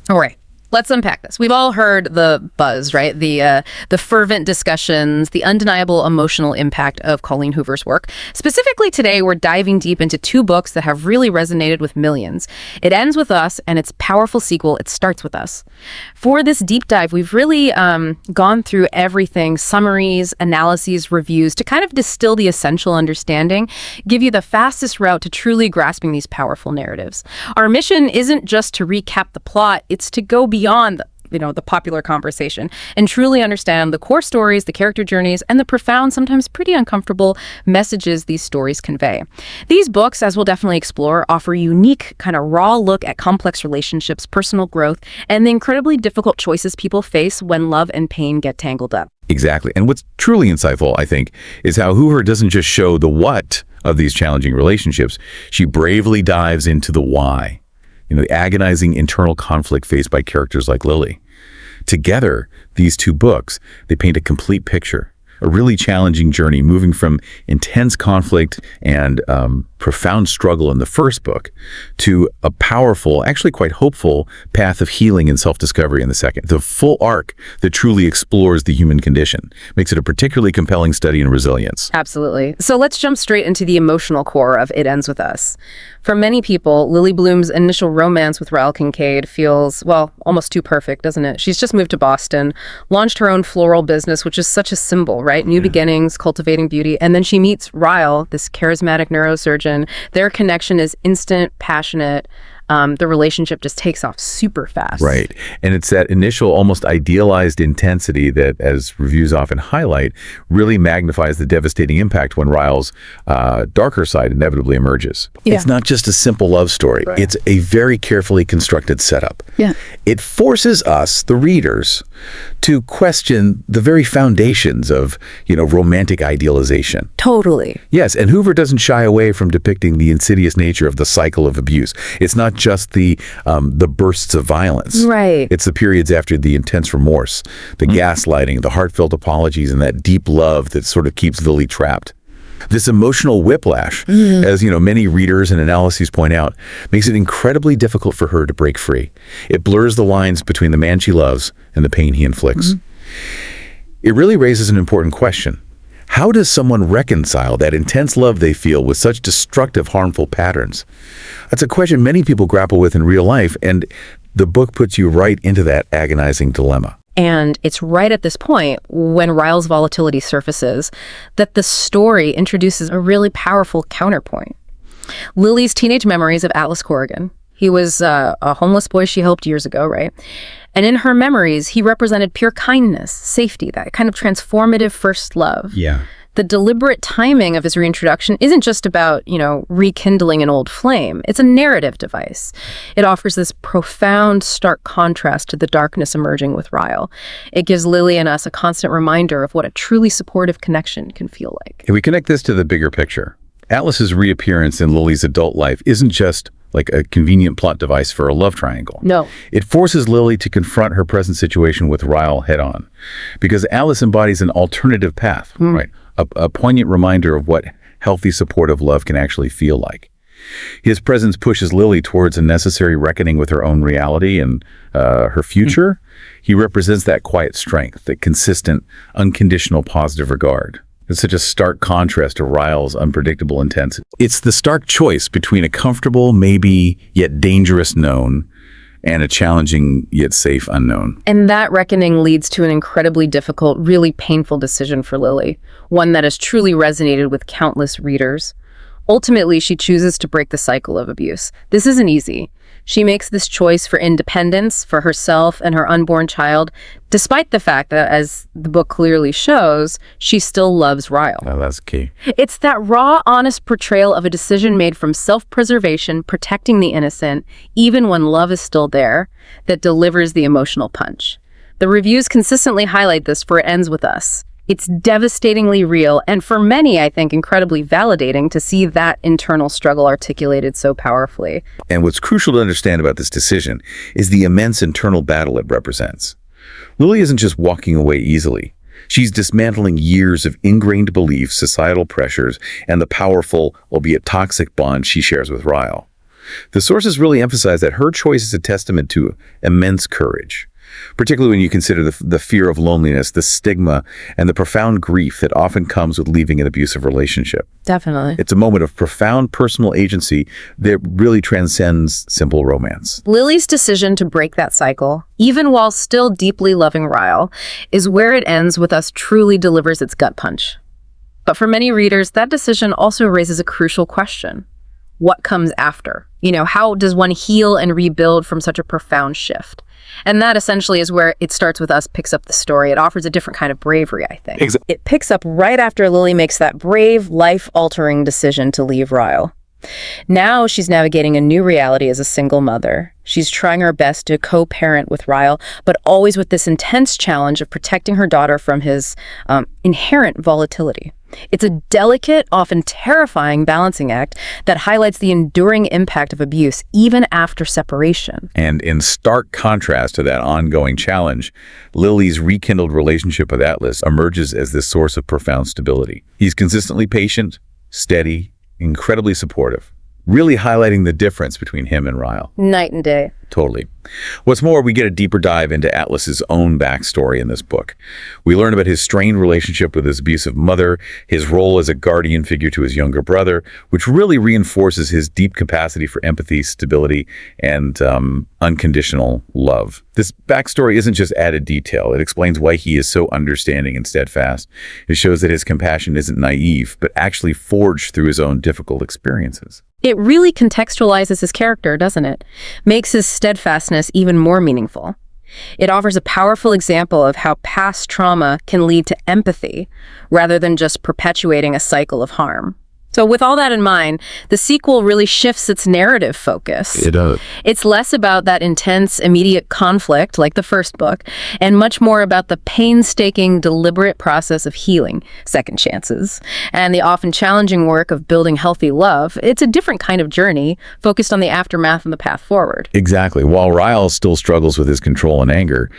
All right. Let's unpack this. We've all heard the buzz, right? The fervent discussions, the undeniable emotional impact of Colleen Hoover's work. Specifically today, we're diving deep into two books that have really resonated with millions. It Ends With Us and its powerful sequel, It Starts With Us. For this deep dive, we've really gone through everything, summaries, analyses, reviews, to kind of distill the essential understanding, give you the fastest route to truly grasping these powerful narratives. Our mission isn't just to recap the plot, it's to go beyond the popular conversation and truly understand the core stories, the character journeys, and the profound, sometimes pretty uncomfortable messages these stories convey. These books, as we'll definitely explore, offer a unique kind of raw look at complex relationships, personal growth, and the incredibly difficult choices people face when love and pain get tangled up. Exactly. And what's truly insightful, I think, is how Hoover doesn't just show the what of these challenging relationships. She bravely dives into the why. The agonizing internal conflict faced by characters like Lily. Together, these two books, they paint a complete picture, a really challenging journey moving from intense conflict and profound struggle in the first book to a powerful, actually quite hopeful path of healing and self-discovery in the second. The full arc that truly explores the human condition makes it a particularly compelling study in resilience. Absolutely. So let's jump straight into the emotional core of It Ends With Us. For many people, Lily Bloom's initial romance with Ryle Kincaid feels, well, almost too perfect, doesn't it? She's just moved to Boston, launched her own floral business, which is such a symbol, right? New beginnings, cultivating beauty. And then she meets Ryle, this charismatic neurosurgeon. Their connection is instant, passionate. The relationship just takes off super fast. Right. And it's that initial, almost idealized intensity that, as reviews often highlight, really magnifies the devastating impact when Ryle's darker side inevitably emerges. Yeah. It's not just a simple love story. Right. It's a very carefully constructed setup. Yeah. It forces us, the readers, to question the very foundations of, romantic idealization. Totally. Yes, and Hoover doesn't shy away from depicting the insidious nature of the cycle of abuse. It's not just the bursts of violence. Right. It's the periods after the intense remorse, the gaslighting, the heartfelt apologies, and that deep love that sort of keeps Lily trapped. This emotional whiplash, as many readers and analyses point out, makes it incredibly difficult for her to break free. It blurs the lines between the man she loves and the pain he inflicts. It really raises an important question. How does someone reconcile that intense love they feel with such destructive, harmful patterns? That's a question many people grapple with in real life, and the book puts you right into that agonizing dilemma. And it's right at this point, when Ryle's volatility surfaces, that the story introduces a really powerful counterpoint. Lily's teenage memories of Atlas Corrigan. He was a homeless boy she helped years ago, right? And in her memories, he represented pure kindness, safety, that kind of transformative first love. Yeah. The deliberate timing of his reintroduction isn't just about, rekindling an old flame. It's a narrative device. It offers this profound, stark contrast to the darkness emerging with Ryle. It gives Lily and us a constant reminder of what a truly supportive connection can feel like. If we connect this to the bigger picture, Atlas's reappearance in Lily's adult life isn't just like a convenient plot device for a love triangle. No. It forces Lily to confront her present situation with Ryle head-on, because Atlas embodies an alternative path, right? A poignant reminder of what healthy, supportive love can actually feel like. His presence pushes Lily towards a necessary reckoning with her own reality and her future. He represents that quiet strength, that consistent, unconditional positive regard. It's such a stark contrast to Ryle's unpredictable intensity. It's the stark choice between a comfortable, maybe, yet dangerous known, and a challenging, yet safe unknown. And that reckoning leads to an incredibly difficult, really painful decision for Lily, one that has truly resonated with countless readers. Ultimately, she chooses to break the cycle of abuse. This isn't easy. She makes this choice for independence, for herself and her unborn child, despite the fact that, as the book clearly shows, she still loves Ryle. Oh, that's key. It's that raw, honest portrayal of a decision made from self-preservation, protecting the innocent, even when love is still there, that delivers the emotional punch. The reviews consistently highlight this for It Ends With Us. It's devastatingly real, and for many, I think, incredibly validating to see that internal struggle articulated so powerfully. And what's crucial to understand about this decision is the immense internal battle it represents. Lily isn't just walking away easily. She's dismantling years of ingrained beliefs, societal pressures, and the powerful, albeit toxic bond she shares with Ryle. The sources really emphasize that her choice is a testament to immense courage, particularly when you consider the fear of loneliness, the stigma, and the profound grief that often comes with leaving an abusive relationship. Definitely. It's a moment of profound personal agency that really transcends simple romance. Lily's decision to break that cycle, even while still deeply loving Ryle, is where it ends with us truly delivers its gut punch. But for many readers, that decision also raises a crucial question. What comes after? How does one heal and rebuild from such a profound shift? And that essentially is where It Starts With Us picks up the story. It offers a different kind of bravery, I think. It picks up right after Lily makes that brave, life-altering decision to leave Ryle. Now she's navigating a new reality as a single mother. She's trying her best to co-parent with Ryle, but always with this intense challenge of protecting her daughter from his inherent volatility. It's a delicate, often terrifying balancing act that highlights the enduring impact of abuse even after separation. And in stark contrast to that ongoing challenge, Lily's rekindled relationship with Atlas emerges as this source of profound stability. He's consistently patient, steady, incredibly supportive, really highlighting the difference between him and Ryle. Night and day. Totally. What's more, we get a deeper dive into Atlas's own backstory in this book. We learn about his strained relationship with his abusive mother, his role as a guardian figure to his younger brother, which really reinforces his deep capacity for empathy, stability, and unconditional love. This backstory isn't just added detail. It explains why he is so understanding and steadfast. It shows that his compassion isn't naive, but actually forged through his own difficult experiences. It really contextualizes his character, doesn't it? Makes his steadfastness even more meaningful. It offers a powerful example of how past trauma can lead to empathy rather than just perpetuating a cycle of harm. So with all that in mind, the sequel really shifts its narrative focus. It does. It's less about that intense, immediate conflict like the first book, and much more about the painstaking, deliberate process of healing, second chances, and the often challenging work of building healthy love. It's a different kind of journey, focused on the aftermath and the path forward. Exactly. While Ryle still struggles with his control and anger,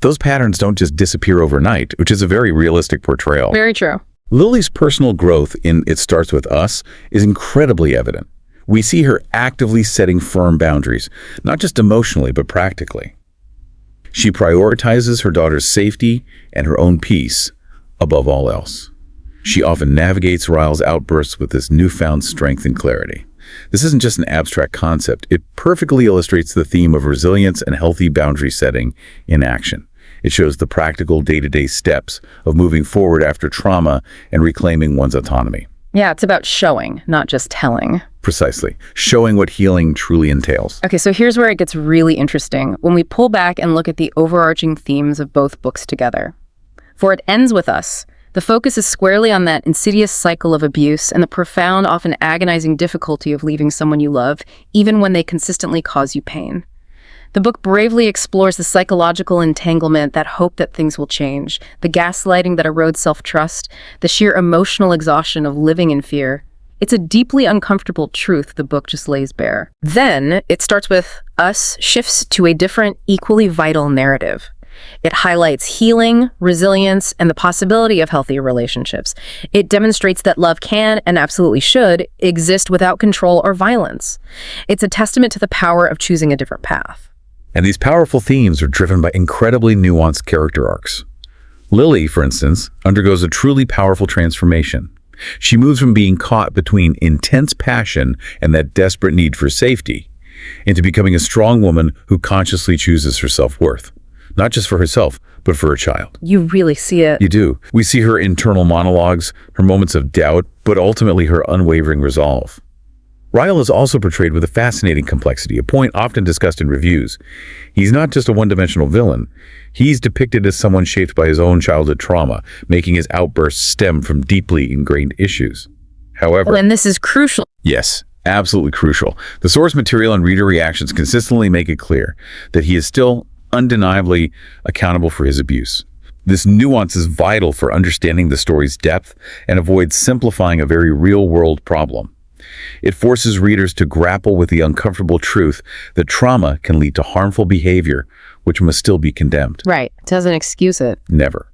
those patterns don't just disappear overnight, which is a very realistic portrayal. Very true. Lily's personal growth in It Starts With Us is incredibly evident. We see her actively setting firm boundaries, not just emotionally, but practically. She prioritizes her daughter's safety and her own peace above all else. She often navigates Ryle's outbursts with this newfound strength and clarity. This isn't just an abstract concept. It perfectly illustrates the theme of resilience and healthy boundary setting in action. It shows the practical day-to-day steps of moving forward after trauma and reclaiming one's autonomy. Yeah, it's about showing, not just telling. Precisely. Showing what healing truly entails. Okay, so here's where it gets really interesting when we pull back and look at the overarching themes of both books together. For It Ends With Us, the focus is squarely on that insidious cycle of abuse and the profound, often agonizing difficulty of leaving someone you love, even when they consistently cause you pain. The book bravely explores the psychological entanglement, that hope that things will change, the gaslighting that erodes self-trust, the sheer emotional exhaustion of living in fear. It's a deeply uncomfortable truth the book just lays bare. Then, It Starts With Us shifts to a different, equally vital narrative. It highlights healing, resilience, and the possibility of healthy relationships. It demonstrates that love can, and absolutely should, exist without control or violence. It's a testament to the power of choosing a different path. And these powerful themes are driven by incredibly nuanced character arcs. Lily, for instance, undergoes a truly powerful transformation. She moves from being caught between intense passion and that desperate need for safety into becoming a strong woman who consciously chooses her self-worth. Not just for herself, but for her child. You really see it. You do. We see her internal monologues, her moments of doubt, but ultimately her unwavering resolve. Ryle is also portrayed with a fascinating complexity, a point often discussed in reviews. He's not just a one-dimensional villain. He's depicted as someone shaped by his own childhood trauma, making his outbursts stem from deeply ingrained issues. However, and this is crucial. Yes, absolutely crucial. The source material and reader reactions consistently make it clear that he is still undeniably accountable for his abuse. This nuance is vital for understanding the story's depth and avoids simplifying a very real-world problem. It forces readers to grapple with the uncomfortable truth that trauma can lead to harmful behavior, which must still be condemned. Right. It doesn't excuse it. Never.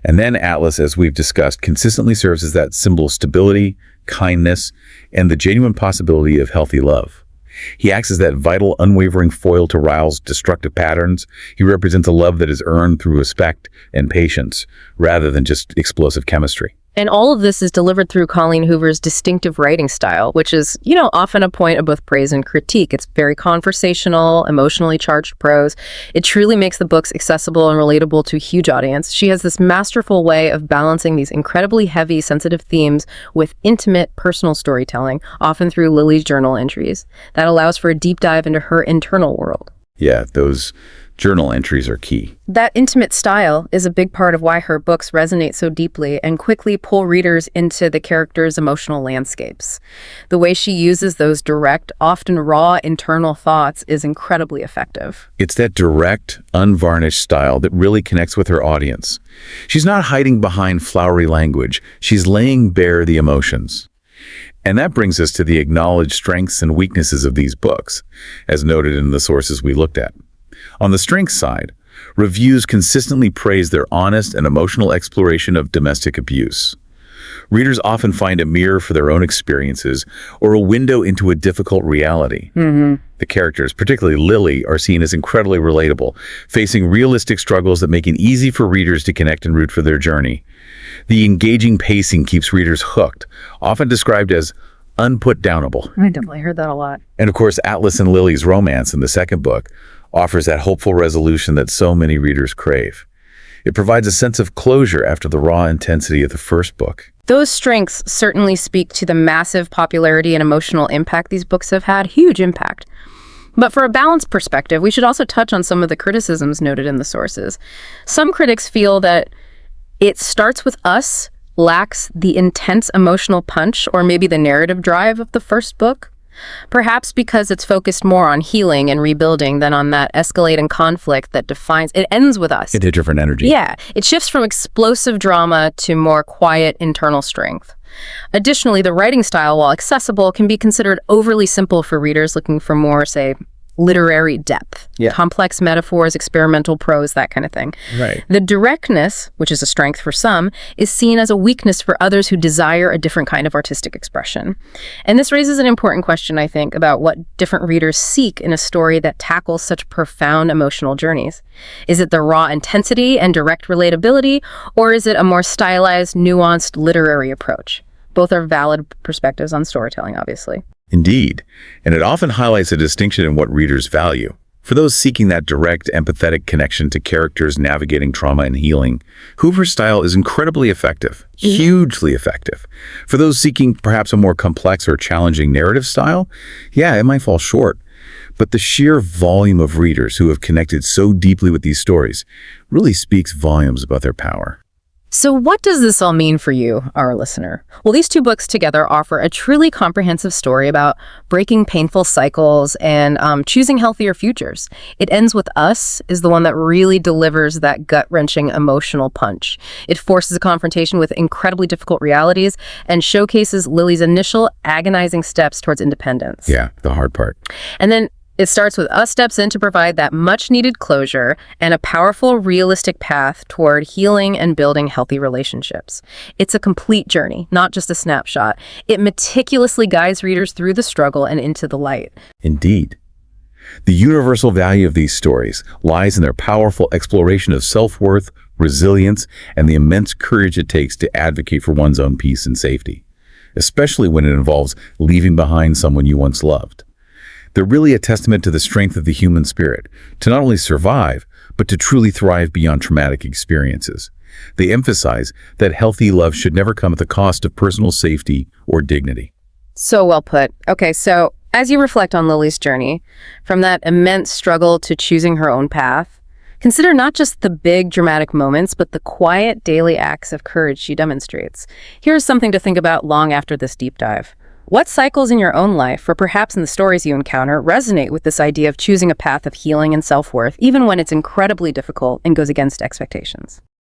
And then Atlas, as we've discussed, consistently serves as that symbol of stability, kindness, and the genuine possibility of healthy love. He acts as that vital, unwavering foil to Ryle's destructive patterns. He represents a love that is earned through respect and patience, rather than just explosive chemistry. And all of this is delivered through Colleen Hoover's distinctive writing style, which is, often a point of both praise and critique. It's very conversational, emotionally charged prose. It truly makes the books accessible and relatable to a huge audience. She has this masterful way of balancing these incredibly heavy, sensitive themes with intimate, personal storytelling, often through Lily's journal entries. That allows for a deep dive into her internal world. Yeah, those journal entries are key. That intimate style is a big part of why her books resonate so deeply and quickly pull readers into the characters' emotional landscapes. The way she uses those direct, often raw internal thoughts is incredibly effective. It's that direct, unvarnished style that really connects with her audience. She's not hiding behind flowery language. She's laying bare the emotions. And that brings us to the acknowledged strengths and weaknesses of these books, as noted in the sources we looked at. On the strengths side, reviews consistently praise their honest and emotional exploration of domestic abuse. Readers often find a mirror for their own experiences or a window into a difficult reality. The characters, particularly Lily, are seen as incredibly relatable, facing realistic struggles that make it easy for readers to connect and root for their journey. The engaging pacing keeps readers hooked, often described as unputdownable. I definitely heard that a lot. And of course, Atlas and Lily's romance in the second book offers that hopeful resolution that so many readers crave. It provides a sense of closure after the raw intensity of the first book. Those strengths certainly speak to the massive popularity and emotional impact these books have had. Huge impact. But for a balanced perspective, we should also touch on some of the criticisms noted in the sources. Some critics feel that it starts with us, lacks the intense emotional punch or maybe the narrative drive of the first book. Perhaps because it's focused more on healing and rebuilding than on that escalating conflict that defines... It ends with us. It's a different energy. Yeah. It shifts from explosive drama to more quiet internal strength. Additionally, the writing style, while accessible, can be considered overly simple for readers looking for more, say, literary depth. Yeah. Complex metaphors, experimental prose, that kind of thing. Right. The directness, which is a strength for some, is seen as a weakness for others who desire a different kind of artistic expression. And this raises an important question, I think, about what different readers seek in a story that tackles such profound emotional journeys. Is it the raw intensity and direct relatability, or is it a more stylized, nuanced literary approach? Both are valid perspectives on storytelling, obviously. Indeed, and it often highlights a distinction in what readers value. For those seeking that direct, empathetic connection to characters navigating trauma and healing, Hoover's style is incredibly effective, hugely effective. For those seeking perhaps a more complex or challenging narrative style, yeah, it might fall short. But the sheer volume of readers who have connected so deeply with these stories really speaks volumes about their power. So what does this all mean for you, our listener? Well, these two books together offer a truly comprehensive story about breaking painful cycles and choosing healthier futures. It Ends With Us is the one that really delivers that gut-wrenching emotional punch. It forces a confrontation with incredibly difficult realities and showcases Lily's initial agonizing steps towards independence. Yeah, the hard part. And then It Starts With Us steps in to provide that much-needed closure and a powerful, realistic path toward healing and building healthy relationships. It's a complete journey, not just a snapshot. It meticulously guides readers through the struggle and into the light. Indeed. The universal value of these stories lies in their powerful exploration of self-worth, resilience, and the immense courage it takes to advocate for one's own peace and safety, especially when it involves leaving behind someone you once loved. They're really a testament to the strength of the human spirit, to not only survive, but to truly thrive beyond traumatic experiences. They emphasize that healthy love should never come at the cost of personal safety or dignity. So well put. Okay, so as you reflect on Lily's journey, from that immense struggle to choosing her own path, consider not just the big dramatic moments, but the quiet daily acts of courage she demonstrates. Here's something to think about long after this deep dive. What cycles in your own life, or perhaps in the stories you encounter, resonate with this idea of choosing a path of healing and self-worth, even when it's incredibly difficult and goes against expectations?